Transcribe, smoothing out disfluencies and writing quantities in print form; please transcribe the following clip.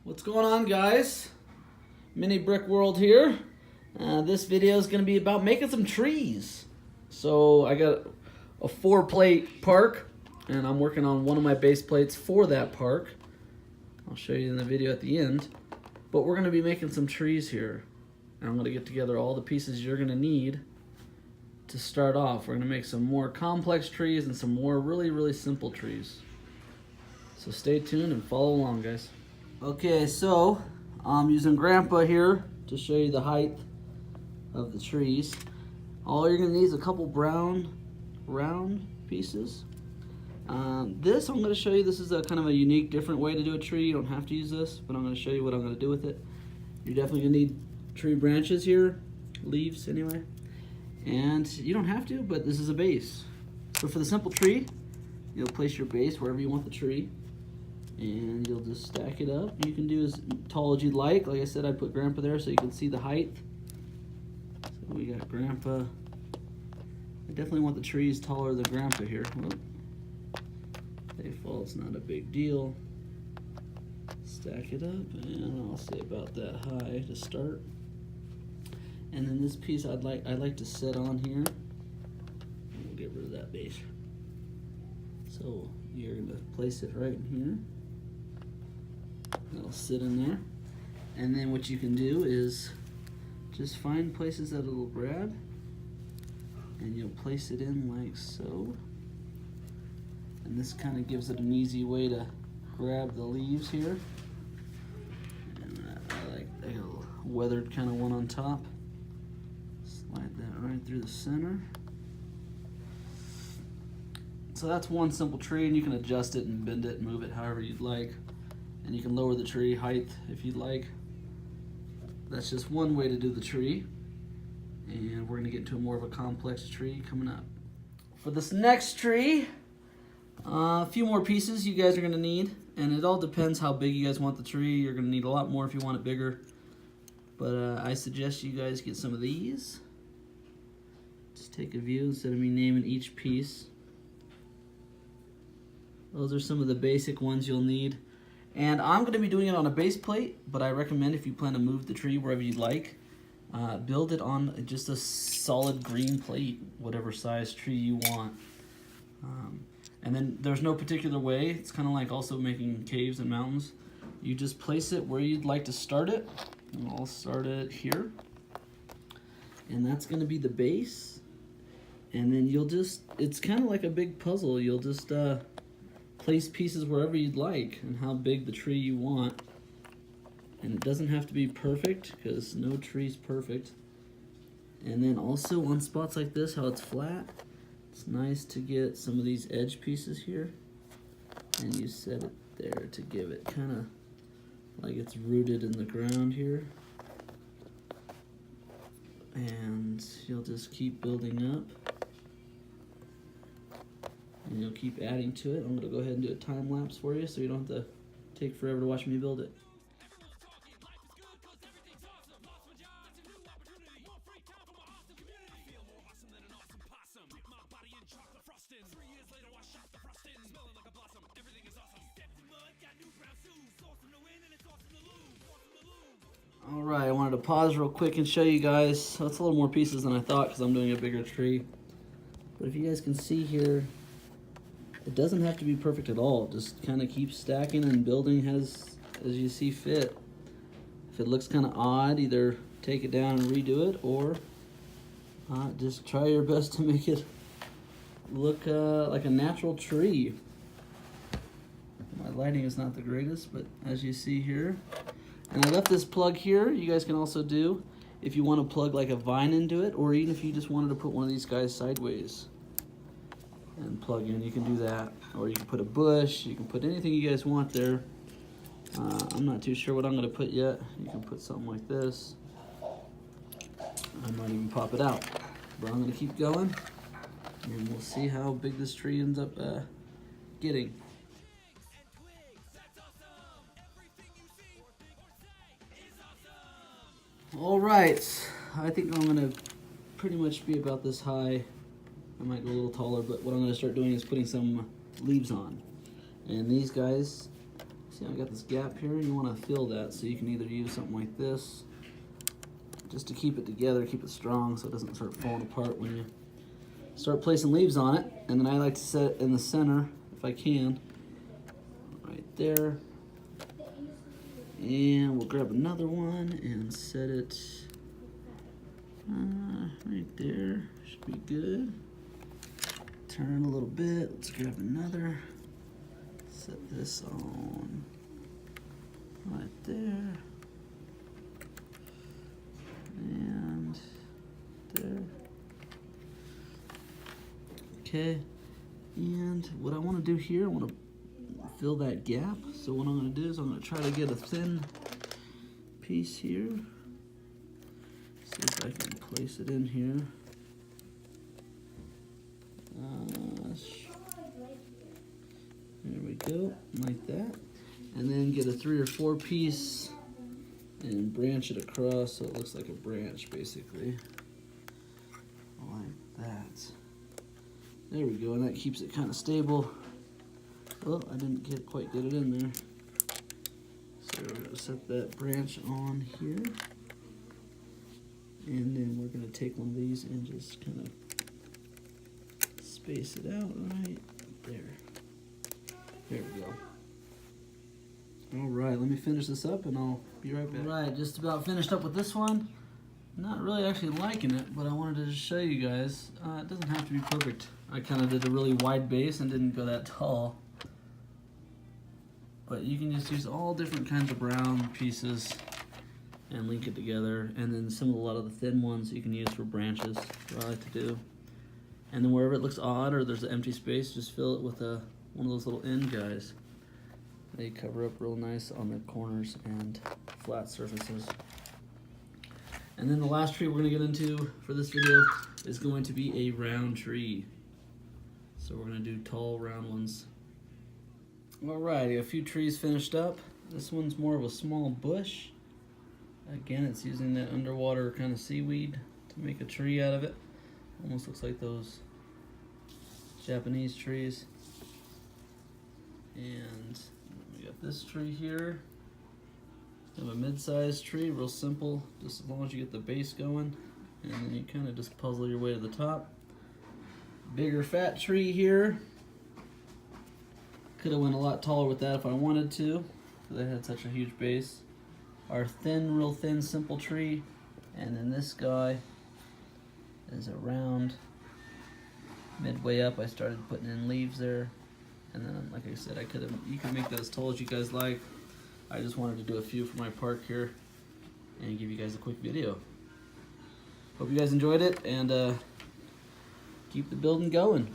What's going on, guys? Mini Brick World here. This video is going to be about making some trees. So I got a 4-plate park and I'm working on one of my base plates for that park. I'll show you in the video at the end. But we're going to be making some trees here. And I'm going to get together all the pieces you're going to need to start off. We're going to make some more complex trees and some more really simple trees. So stay tuned and follow along, guys. Okay, so I'm using Grandpa here to show you the height of the trees. All you're gonna need is a couple brown round pieces. This I'm gonna show you, this is a kind of a unique, different way to do a tree. You don't have to use this, but I'm gonna show you what I'm gonna do with it. You're definitely gonna need tree branches here, leaves anyway. And you don't have to, but this is a base. So for the simple tree, you'll place your base wherever you want the tree. And you'll just stack it up. You can do as tall as you'd like. Like I said, I put Grandpa there so you can see the height. So we got Grandpa. I definitely want the trees taller than Grandpa here. Well, they fall, it's not a big deal. Stack it up, and I'll say about that high to start. And then this piece I'd like to set on here. And we'll get rid of that base. So you're gonna place it right in here. It'll sit in there. And then what you can do is just find places that it'll grab and you'll place it in like so. And this kind of gives it an easy way to grab the leaves here. And I like a little weathered kind of one on top. Slide that right through the center. So that's one simple tree, and you can adjust it and bend it and move it however you'd like. And you can lower the tree height if you'd like. That's just one way to do the tree. And we're gonna get into more of a complex tree coming up. For this next tree, a few more pieces you guys are gonna need. And it all depends how big you guys want the tree. You're gonna need a lot more if you want it bigger. But I suggest you guys get some of these. Just take a view instead of me naming each piece. Those are some of the basic ones you'll need. And I'm going to be doing it on a base plate, but I recommend if you plan to move the tree wherever you'd like, build it on just a solid green plate, whatever size tree you want. And then there's no particular way. It's kind of like also making caves and mountains. You just place it where you'd like to start it. And I'll start it here. And that's going to be the base. And then you'll just, it's kind of like a big puzzle. You'll just place pieces wherever you'd like and how big the tree you want. And it doesn't have to be perfect because no tree's perfect. And then also on spots like this, how it's flat, it's nice to get some of these edge pieces here and you set it there to give it kind of like it's rooted in the ground here. And you'll just keep building up. And you'll keep adding to it. I'm gonna go ahead and do a time lapse for you so you don't have to take forever to watch me build it. Alright, I wanted to pause real quick and show you guys. So it's a little more pieces than I thought because I'm doing a bigger tree. But if you guys can see here, it doesn't have to be perfect at all. Just kind of keep stacking and building as you see fit. If it looks kind of odd, either take it down and redo it, or just try your best to make it look like a natural tree. My lighting is not the greatest, but as you see here. And I left this plug here. You guys can also do, if you want to plug like a vine into it, or even if you just wanted to put one of these guys sideways and plug in, you can do that. Or you can put a bush, you can put anything you guys want there. I'm not too sure what I'm going to put yet. You can put something like this. I might even pop it out. But I'm going to keep going, and we'll see how big this tree ends up getting. Alright, I think I'm going to pretty much be about this high. I might go a little taller, but what I'm going to start doing is putting some leaves on. And these guys See, I got this gap here. You want to fill that, so you can either use something like this just to keep it together, keep it strong so it doesn't start falling apart when you start placing leaves on it. And then I like to set it in the center if I can, right there. And we'll grab another one and set it right there. Should be good. Turn a little bit. Let's grab another. Set this on right there. And there. Okay. And what I want to do here, I want to fill that gap. So what I'm going to do is I'm going to try to get a thin piece here. See if I can place it in here. There we go, like that. And then get a 3 or 4 piece and branch it across so it looks like a branch basically. Like that. There we go, and that keeps it kind of stable. Well, I didn't quite get it in there. So we're going to set that branch on here. And then we're going to take one of these and just kind of space it out right there. There we go. All right, let me finish this up and I'll be right back. All right, just about finished up with this one. Not really actually liking it, but I wanted to just show you guys. It doesn't have to be perfect. I kind of did a really wide base and didn't go that tall. But you can just use all different kinds of brown pieces and link it together. And then a lot of the thin ones you can use for branches, what I like to do. And then wherever it looks odd or there's an empty space, just fill it with one of those little end guys. They cover up real nice on the corners and flat surfaces. And then the last tree we're going to get into for this video is going to be a round tree. So we're going to do tall, round ones. Alrighty, a few trees finished up. This one's more of a small bush. Again, it's using that underwater kind of seaweed to make a tree out of it. Almost looks like those Japanese trees. And we got this tree here. We have a mid-sized tree, real simple, just as long as you get the base going. And then you kind of just puzzle your way to the top. Bigger fat tree here. Could have went a lot taller with that if I wanted to, because I had such a huge base. Our thin, real thin, simple tree. And then this guy is a round. Midway up, I started putting in leaves there. And then, like I said, you can make that as tall as you guys like. I just wanted to do a few for my park here and give you guys a quick video. Hope you guys enjoyed it, and keep the building going.